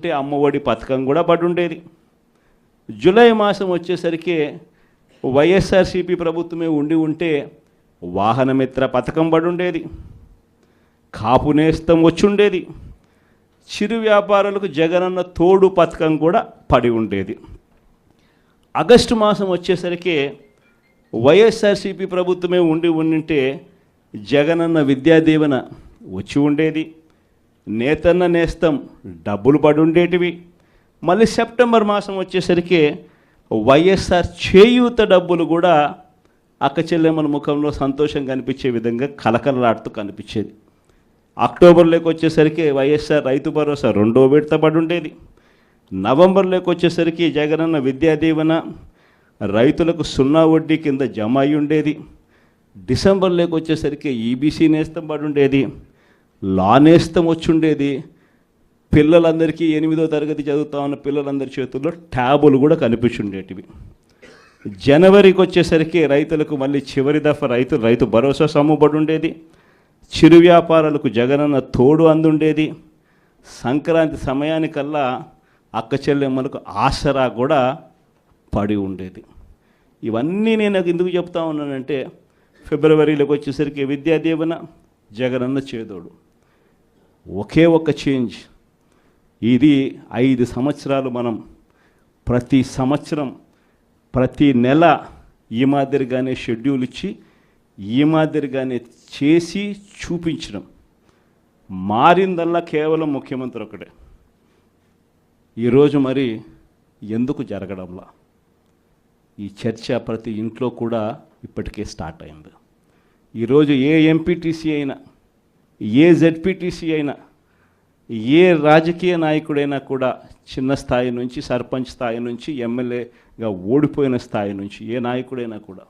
అంటే అమ్మఒడి పథకం కూడా పడి ఉండేది. జూలై మాసం వచ్చేసరికి వైఎస్ఆర్సీపీ ప్రభుత్వమే ఉండి ఉంటే వాహనమిత్ర పథకం పడి ఉండేది, కాపు నేస్తం వచ్చి ఉండేది, చిరు వ్యాపారులకు జగనన్న తోడు పథకం కూడా పడి ఉండేది. ఆగస్టు మాసం వచ్చేసరికి వైఎస్ఆర్సీపీ ప్రభుత్వమే ఉంటే జగనన్న విద్యా దీవెన వచ్చి ఉండేది, నేతన్న నేస్తం డబ్బులు పడి ఉండేటివి. మళ్ళీ సెప్టెంబర్ మాసం వచ్చేసరికి వైఎస్ఆర్ చేయూత డబ్బులు కూడా అక్క చెల్లెమ్మల ముఖంలో సంతోషం కనిపించే విధంగా కలకలలాడుతూ కనిపించేది. అక్టోబర్లోకి వచ్చేసరికి వైఎస్ఆర్ రైతు భరోసా 2వ విడత పడి ఉండేది. నవంబర్లోకి వచ్చేసరికి జగనన్న విద్యా దీవెన రైతులకు 0 వడ్డీ కింద జమ అయి ఉండేది. డిసెంబర్లోకి వచ్చేసరికి ఈబీసీ నేస్తం పడి ఉండేది, లా నేస్తం వచ్చి ఉండేది. పిల్లలందరికీ 8వ తరగతి చదువుతా ఉన్న పిల్లలందరి చేతుల్లో ట్యాబులు కూడా కనిపించుండేటివి. జనవరికి వచ్చేసరికి రైతులకు మళ్ళీ చివరి దఫా రైతు భరోసా సొమ్ముబడి ఉండేది. చిరు వ్యాపారాలకు జగనన్న తోడు అందుండేది. సంక్రాంతి సమయానికల్లా అక్క చెల్లెమ్మలకు ఆసరా కూడా పడి ఉండేది. ఇవన్నీ నేను ఎందుకు చెప్తా ఉన్నానంటే, ఫిబ్రవరిలోకి వచ్చేసరికి విద్యా దీవెన, జగనన్న చేదోడు, ఒకే ఒక చేంజ్. ఇది 5 సంవత్సరాలు మనం ప్రతి సంవత్సరం ప్రతి నెల ఈ మాదిరిగానే షెడ్యూల్ ఇచ్చి ఈ మాదిరిగానే చేసి చూపించడం. మారిందల్లా కేవలం ముఖ్యమంత్రి ఒకటే. ఈరోజు మరి ఎందుకు జరగడంలా ఈ చర్చ ప్రతి ఇంట్లో కూడా ఇప్పటికే స్టార్ట్ అయింది. ఈరోజు ఏ ఎంపీటీసీ అయినా, ఏ జెడ్పీటీసీ అయినా, ఏ రాజకీయ నాయకుడైనా కూడా చిన్న స్థాయి నుంచి, సర్పంచ్ స్థాయి నుంచి, ఎమ్మెల్యేగా ఓడిపోయిన స్థాయి నుంచి ఏ నాయకుడైనా కూడా,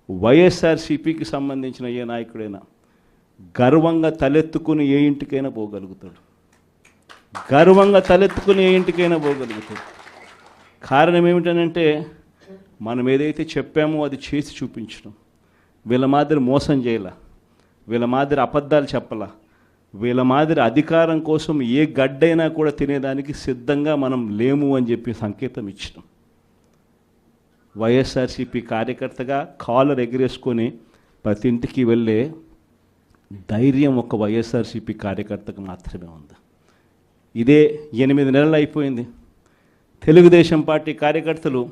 వైఎస్ఆర్సీపీకి సంబంధించిన ఏ నాయకుడైనా గర్వంగా తలెత్తుకుని ఏ ఇంటికైనా పోగలుగుతాడు. గర్వంగా తలెత్తుకుని ఏ ఇంటికైనా పోగలుగుతాడు. కారణం ఏమిటనంటే, మనం ఏదైతే చెప్పామో అది చేసి చూపించడం. వీళ్ళ మాదిరి మోసం చేయాల, వీళ్ళ మాదిరి అబద్ధాలు చెప్పాల, వీళ్ళ మాదిరి అధికారం కోసం ఏ గడ్డైనా కూడా తినేదానికి సిద్ధంగా మనం లేము అని చెప్పి సంకేతం ఇచ్చినాం. వైఎస్ఆర్సీపీ కార్యకర్తగా కాలర్ ఎగిరేసుకొని ప్రతి ఇంటికి వెళ్ళే ధైర్యం ఒక వైఎస్ఆర్సీపీ కార్యకర్తకు మాత్రమే ఉంది. ఇదే 8 నెలలు అయిపోయింది. తెలుగుదేశం పార్టీ కార్యకర్తలు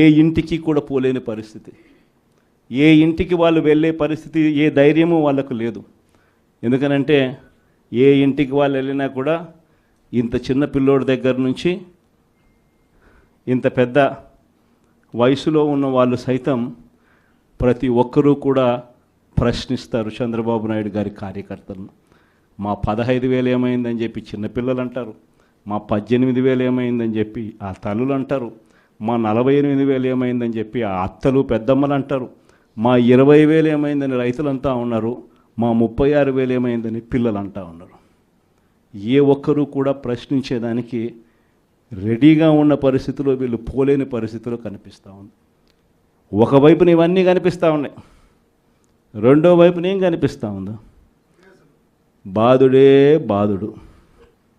ఏ ఇంటికి కూడా పోలేని పరిస్థితి, ఏ ఇంటికి వాళ్ళు వెళ్ళే పరిస్థితి, ఏ ధైర్యము వాళ్ళకు లేదు. ఎందుకనంటే ఏ ఇంటికి వాళ్ళు వెళ్ళినా కూడా ఇంత చిన్న పిల్లోడి దగ్గర నుంచి ఇంత పెద్ద వయసులో ఉన్న వాళ్ళు సైతం ప్రతి ఒక్కరూ కూడా ప్రశ్నిస్తారు చంద్రబాబు నాయుడు గారి కార్యకర్తలను. మా 15,000 ఏమైందని చెప్పి చిన్నపిల్లలు అంటారు, మా 18,000 ఏమైందని చెప్పి ఆ తల్లులు అంటారు, మా 48,000 ఏమైందని చెప్పి ఆ అత్తలు పెద్దమ్మలు అంటారు, మా 20,000 ఏమైందని రైతులంతా ఉన్నారు, మా 36,000 ఏమైందని పిల్లలు అంటా ఉన్నారు. ఏ ఒక్కరూ కూడా ప్రశ్నించేదానికి రెడీగా ఉన్న పరిస్థితిలో వీళ్ళు పోలేని పరిస్థితిలో కనిపిస్తూ ఉంది. ఒకవైపున ఇవన్నీ కనిపిస్తూ ఉన్నాయి, రెండో వైపున ఏం కనిపిస్తూ ఉందో, బాధుడే బాధుడు.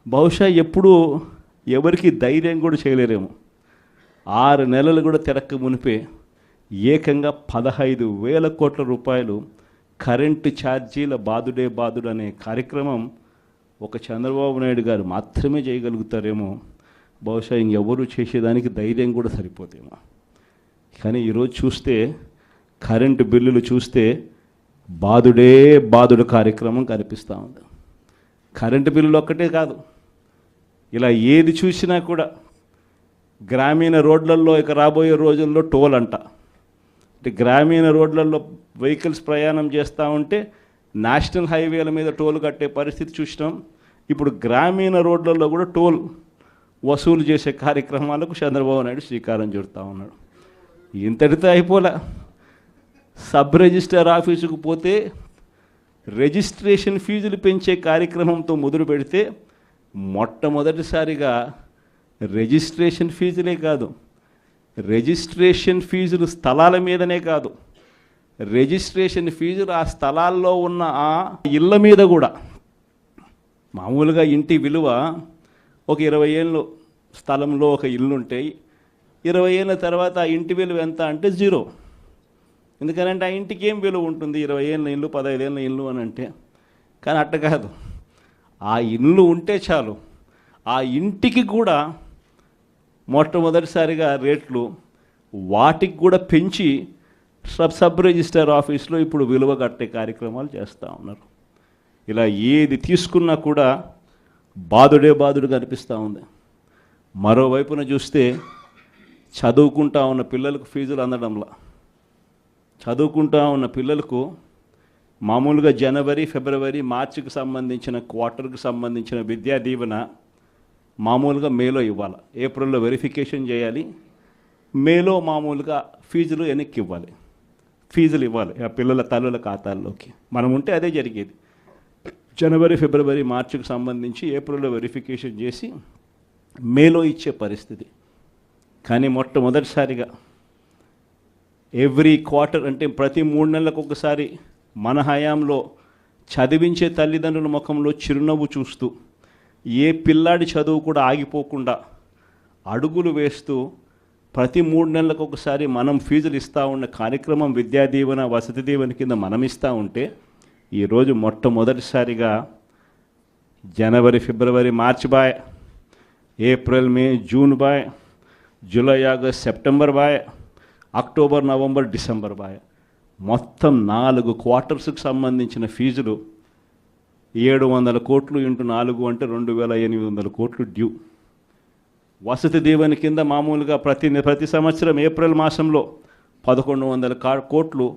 బహుశా ఎప్పుడూ ఎవరికి ధైర్యం కూడా చేయలేరేమో. 6 నెలలు కూడా తిరక్క మునిపే ఏకంగా 15,000 కోట్ల రూపాయలు కరెంటు ఛార్జీల బాధుడే బాధుడు అనే కార్యక్రమం ఒక చంద్రబాబు నాయుడు గారు మాత్రమే చేయగలుగుతారేమో. బహుశా ఇంకెవరూ చేసేదానికి ధైర్యం కూడా సరిపోతేమో. కానీ ఈరోజు చూస్తే కరెంటు బిల్లులు చూస్తే బాధుడే బాధుడు కార్యక్రమం కనిపిస్తూ ఉంది. కరెంటు బిల్లులు ఒక్కటే కాదు, ఇలా ఏది చూసినా కూడా గ్రామీణ రోడ్లలో ఇక రాబోయే రోజుల్లో టోల్ అంట. అంటే గ్రామీణ రోడ్లలో వెహికల్స్ ప్రయాణం చేస్తూ ఉంటే నేషనల్ హైవేల మీద టోల్ కట్టే పరిస్థితి చూసినాం. ఇప్పుడు గ్రామీణ రోడ్లలో కూడా టోల్ వసూలు చేసే కార్యక్రమాలకు చంద్రబాబు నాయుడు శ్రీకారం చుడతా ఉన్నాడు. ఇంతటితో అయిపోలే. సబ్ రిజిస్టర్ ఆఫీసుకు పోతే రిజిస్ట్రేషన్ ఫీజులు పెంచే కార్యక్రమంతో మొదలు పెడితే మొట్టమొదటిసారిగా రిజిస్ట్రేషన్ ఫీజులే కాదు, రిజిస్ట్రేషన్ ఫీజులు స్థలాల మీదనే కాదు, రిజిస్ట్రేషన్ ఫీజులు ఆ స్థలాల్లో ఉన్న ఆ ఇళ్ళ మీద కూడా. మామూలుగా ఇంటి విలువ ఒక 20 ఏళ్ళు స్థలంలో ఒక ఇల్లు ఉంటే 20 ఏళ్ళ తర్వాత ఆ ఇంటి విలువ ఎంత అంటే 0. ఎందుకనంటే ఆ ఇంటికి ఏం విలువ ఉంటుంది 20 ఏళ్ళ ఇల్లు 15 ఏళ్ళ ఇల్లు అని అంటే. కానీ అట్ట కాదు, ఆ ఇల్లు ఉంటే చాలు, ఆ ఇంటికి కూడా మొట్టమొదటిసారిగా రేట్లు వాటికి కూడా పెంచి సబ్ రిజిస్టర్ ఆఫీస్లో ఇప్పుడు విలువ కట్టే కార్యక్రమాలు చేస్తూ ఉన్నారు. ఇలా ఏది తీసుకున్నా కూడా బాధుడుగా అనిపిస్తూ ఉంది. మరోవైపున చూస్తే చదువుకుంటా ఉన్న పిల్లలకు ఫీజులు అందడంలా, చదువుకుంటా ఉన్న పిల్లలకు మామూలుగా జనవరి, ఫిబ్రవరి, మార్చికి సంబంధించిన క్వార్టర్కి సంబంధించిన విద్యా దీవెన మామూలుగా మేలో ఇవ్వాలి, ఏప్రిల్లో వెరిఫికేషన్ చేయాలి, మేలో మామూలుగా ఫీజులు వెనక్కి ఇవ్వాలి, ఫీజులు ఇవ్వాలి ఆ పిల్లల తల్లుల ఖాతాల్లోకి. మనం ఉంటే అదే జరిగేది. జనవరి, ఫిబ్రవరి, మార్చికి సంబంధించి ఏప్రిల్లో వెరిఫికేషన్ చేసి మేలో ఇచ్చే పరిస్థితి. కానీ మొట్టమొదటిసారిగా ఎవ్రీ క్వార్టర్ అంటే ప్రతి 3 నెలలకు ఒకసారి మన హయాంలో చదివించే తల్లిదండ్రుల ముఖంలో చిరునవ్వు చూస్తూ ఏ పిల్లాడి చదువు కూడా ఆగిపోకుండా అడుగులు వేస్తూ ప్రతి 3 నెలలకు ఒకసారి మనం ఫీజులు ఇస్తూ ఉన్న కార్యక్రమం విద్యా దీవెన, వసతి దీవెన కింద మనం ఇస్తూ ఉంటే ఈరోజు మొట్టమొదటిసారిగా జనవరి, ఫిబ్రవరి, మార్చి బాయ్, ఏప్రిల్, మే, జూన్ బాయ్, జూలై, ఆగస్ట్, సెప్టెంబర్ బాయ్, అక్టోబర్, నవంబర్, డిసెంబర్ బాయ్, మొత్తం 4 క్వార్టర్స్కి సంబంధించిన ఫీజులు 700 కోట్లు ఇంటూ 4 అంటే 2800 కోట్లు డ్యూ. వసతి దీవెన కింద మామూలుగా ప్రతి సంవత్సరం ఏప్రిల్ మాసంలో 1100 కోట్లు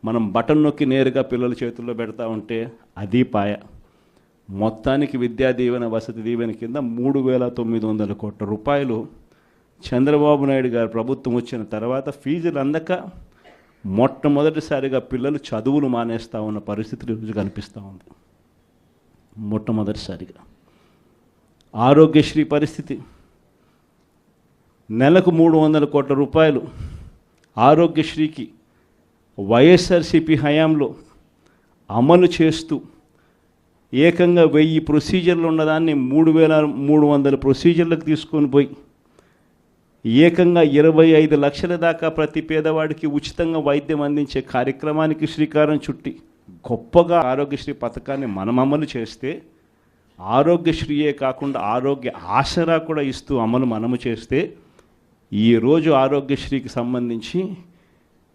మనం బటన్ నొక్కి నేరుగా పిల్లల చేతుల్లో పెడతా ఉంటే అది పాయ. మొత్తానికి విద్యా దీవెన, వసతి దీవెన కింద 3900 కోట్ల రూపాయలు చంద్రబాబు నాయుడు గారు ప్రభుత్వం వచ్చిన తర్వాత ఫీజులు అందక మొట్టమొదటిసారిగా పిల్లలు చదువులు మానేస్తూ ఉన్న పరిస్థితి ఈరోజు కనిపిస్తూ ఉంది. మొట్టమొదటిసారిగా ఆరోగ్యశ్రీ పరిస్థితి, నెలకు 300 కోట్ల రూపాయలు ఆరోగ్యశ్రీకి వైఎస్ఆర్సీపీ హయాంలో అమలు చేస్తూ ఏకంగా 1000 ప్రొసీజర్లు ఉన్నదాన్ని 3300 ప్రొసీజర్లకు తీసుకొని పోయి ఏకంగా 25 లక్షల దాకా ప్రతి పేదవాడికి ఉచితంగా వైద్యం అందించే కార్యక్రమానికి శ్రీకారం చుట్టి గొప్పగా ఆరోగ్యశ్రీ పథకాన్ని మనం అమలు చేస్తే, ఆరోగ్యశ్రీయే కాకుండా ఆరోగ్య ఆసరా కూడా ఇస్తూ మనము చేస్తే, ఈరోజు ఆరోగ్యశ్రీకి సంబంధించి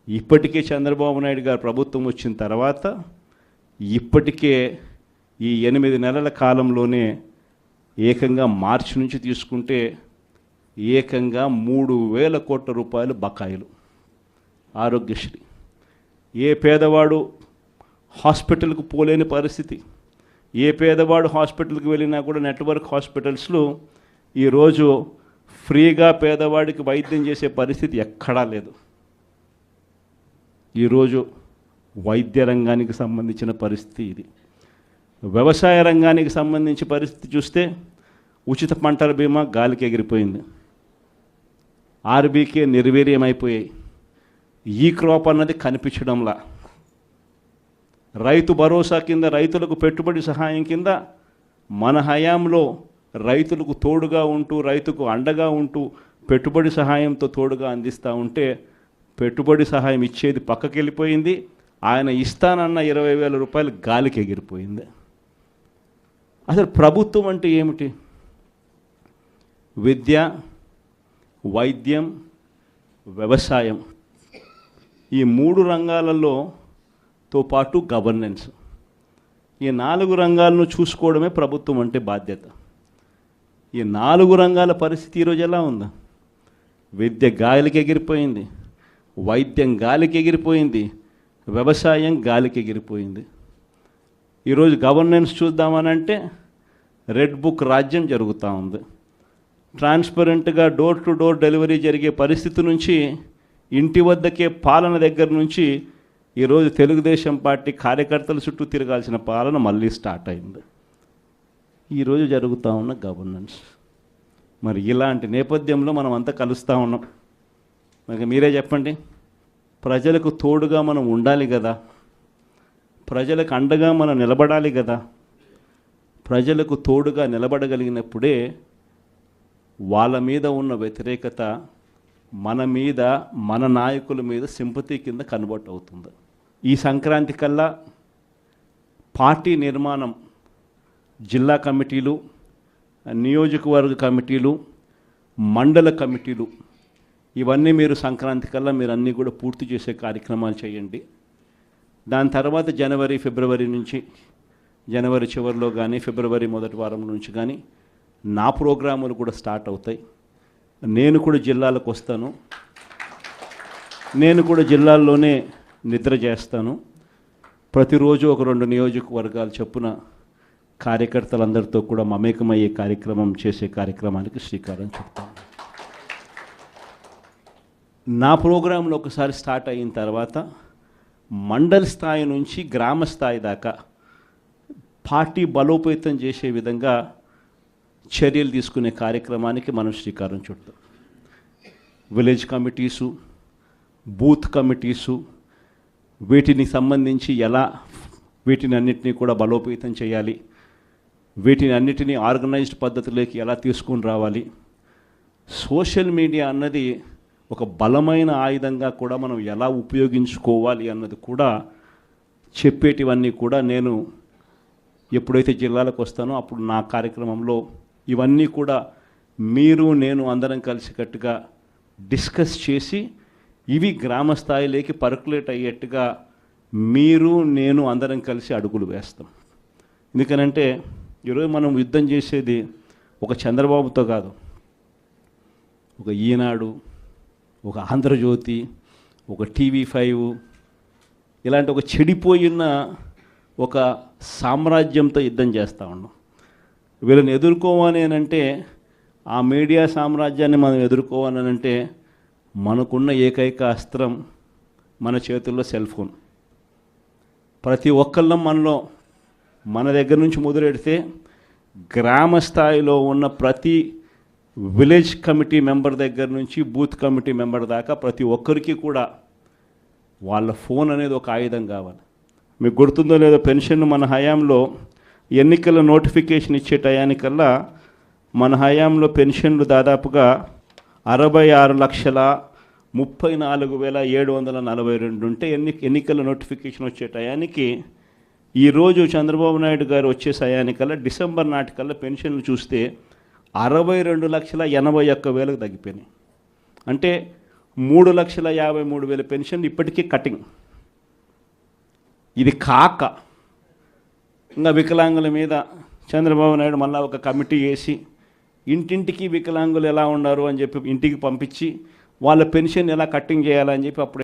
ఇప్పటికే చంద్రబాబు నాయుడు గారు ప్రభుత్వం వచ్చిన తర్వాత ఇప్పటికే ఈ 8 నెలల కాలంలోనే ఏకంగా మార్చి నుంచి తీసుకుంటే ఏకంగా 3000 కోట్ల రూపాయలు బకాయిలు ఆరోగ్యశ్రీ. ఏ పేదవాడు హాస్పిటల్కు పోలేని పరిస్థితి, ఏ పేదవాడు హాస్పిటల్కి వెళ్ళినా కూడా నెట్వర్క్ హాస్పిటల్స్లో ఈరోజు ఫ్రీగా పేదవాడికి వైద్యం చేసే పరిస్థితి ఎక్కడా లేదు. ఈరోజు వైద్య రంగానికి సంబంధించిన పరిస్థితి ఇది. వ్యవసాయ రంగానికి సంబంధించి పరిస్థితి చూస్తే ఉచిత పంటల బీమా గాలికి ఎగిరిపోయింది, ఆర్బీకే నిర్వీర్యమైపోయాయి, ఈ క్రాప్ అన్నది కనిపించడంలా, రైతు భరోసా కింద రైతులకు పెట్టుబడి సహాయం కింద మన హయాంలో రైతులకు తోడుగా ఉంటూ రైతుకు అండగా ఉంటూ పెట్టుబడి సహాయంతో తోడుగా అందిస్తూ ఉంటే పెట్టుబడి సహాయం ఇచ్చేది పక్కకి వెళ్ళిపోయింది, ఆయన ఇస్తానన్న 20,000 రూపాయలు గాలికి ఎగిరిపోయింది. అసలు ప్రభుత్వం అంటే ఏమిటి? విద్య, వైద్యం, వ్యవసాయం, ఈ 3 రంగాలతో పాటు గవర్నెన్స్, ఈ 4 రంగాలను చూసుకోవడమే ప్రభుత్వం అంటే బాధ్యత. ఈ 4 రంగాల పరిస్థితి ఈరోజు ఎలా ఉందా? విద్య గాలికి ఎగిరిపోయింది, వైద్యం గాలికి ఎగిరిపోయింది, వ్యవసాయం గాలికి ఎగిరిపోయింది. ఈరోజు గవర్నెన్స్ చూద్దామనంటే రెడ్ బుక్ రాజ్యం జరుగుతూ ఉంది. ట్రాన్స్పరెంట్గా డోర్ టు డోర్ డెలివరీ జరిగే పరిస్థితి నుంచి, ఇంటి వద్దకే పాలన దగ్గర నుంచి ఈరోజు తెలుగుదేశం పార్టీ కార్యకర్తల చుట్టూ తిరగాల్సిన పాలన మళ్ళీ స్టార్ట్ అయింది. ఈరోజు జరుగుతూ ఉన్న గవర్నెన్స్. మరి ఇలాంటి నేపథ్యంలో మనం అంతా కలుస్తూ ఉన్నాం. మరి మీరే చెప్పండి, ప్రజలకు తోడుగా మనం ఉండాలి కదా, ప్రజలకు అండగా మనం నిలబడాలి కదా. ప్రజలకు తోడుగా నిలబడగలిగినప్పుడే వాళ్ళ మీద ఉన్న వ్యతిరేకత మన మీద, మన నాయకుల మీద సింపతి కింద కన్వర్ట్ అవుతుంది. ఈ సంక్రాంతి కల్లా పార్టీ నిర్మాణం, జిల్లా కమిటీలు, నియోజకవర్గ కమిటీలు, మండల కమిటీలు, ఇవన్నీ మీరు సంక్రాంతి కల్లా మీరు అన్నీ కూడా పూర్తి చేసే కార్యక్రమాలు చేయండి. దాని తర్వాత జనవరి, ఫిబ్రవరి నుంచి, జనవరి చివరిలో కానీ ఫిబ్రవరి మొదటి వారం నుంచి కానీ నా ప్రోగ్రాములు కూడా స్టార్ట్ అవుతాయి. నేను కూడా జిల్లాలకు వస్తాను, నేను కూడా జిల్లాల్లోనే నిద్ర చేస్తాను. ప్రతిరోజు ఒక 2 నియోజకవర్గాలు చొప్పున కార్యకర్తలందరితో కూడా మమేకమయ్యే కార్యక్రమం చేసే కార్యక్రమానికి శ్రీకారం చుడతాను. నా ప్రోగ్రాంలో ఒకసారి స్టార్ట్ అయిన తర్వాత మండల స్థాయి నుంచి గ్రామ స్థాయి దాకా పార్టీ బలోపేతం చేసే విధంగా చర్యలు తీసుకునే కార్యక్రమానికి మనం శ్రీకారం చుడతాం. విలేజ్ కమిటీసు, బూత్ కమిటీసు, వీటిని సంబంధించి ఎలా వీటిని అన్నిటినీ కూడా బలోపేతం చేయాలి, వీటిని అన్నిటినీ ఆర్గనైజ్డ్ పద్ధతిలోకి ఎలా తీసుకుని రావాలి, సోషల్ మీడియా అన్నది ఒక బలమైన ఆయుధంగా కూడా మనం ఎలా ఉపయోగించుకోవాలి అన్నది కూడా చెప్పేటివన్నీ కూడా నేను ఎప్పుడైతే జిల్లాలకు వస్తానో అప్పుడు నా కార్యక్రమంలో ఇవన్నీ కూడా మీరు నేను అందరం కలిసికట్టుగా డిస్కస్ చేసి ఇవి గ్రామ స్థాయిలోకి పర్కులేట్ అయ్యేట్టుగా మీరు నేను అందరం కలిసి అడుగులు వేస్తాం. ఎందుకనంటే ఈరోజు మనం యుద్ధం చేసేది ఒక చంద్రబాబుతో కాదు, ఒక ఈనాడు, ఒక ఆంధ్రజ్యోతి, ఒక TV5 ఇలాంటి ఒక చెడిపోయిన ఒక సామ్రాజ్యంతో యుద్ధం చేస్తూ ఉన్నాం. వీళ్ళని ఎదుర్కోవాలి అని అంటే, ఆ మీడియా సామ్రాజ్యాన్ని మనం ఎదుర్కోవాలి అని అంటే మనకున్న ఏకైక అస్త్రం మన చేతుల్లో సెల్ ఫోన్. ప్రతి ఒక్కళ్ళం మనలో మన దగ్గర నుంచి మొదలెడితే గ్రామ స్థాయిలో ఉన్న ప్రతి విలేజ్ కమిటీ మెంబర్ దగ్గర నుంచి బూత్ కమిటీ మెంబర్ దాకా ప్రతి ఒక్కరికి కూడా వాళ్ళ ఫోన్ అనేది ఒక ఆయుధం కావాలి. మీకు గుర్తుందో లేదో, పెన్షన్ మన హయాంలో ఎన్నికల నోటిఫికేషన్ ఇచ్చే టయానికల్లా మన హయాంలో పెన్షన్లు దాదాపుగా 66,34,742 ఉంటే ఎన్నికల నోటిఫికేషన్ వచ్చే టయానికి ఈరోజు చంద్రబాబు నాయుడు గారు వచ్చే టయానికల్లా డిసెంబర్ నాటికల్లా పెన్షన్లు చూస్తే 62,81,000 తగ్గిపోయినాయి. అంటే 3,53,000 పెన్షన్లు ఇప్పటికీ కటింగ్. ఇది కాక ఇంకా వికలాంగుల మీద చంద్రబాబు నాయుడు మళ్ళీ ఒక కమిటీ వేసి ఇంటింటికి వికలాంగులు ఎలా ఉన్నారు అని చెప్పి ఇంటికి పంపించి వాళ్ళ పెన్షన్ ఎలా కట్టింగ్ చేయాలని చెప్పి అప్పుడు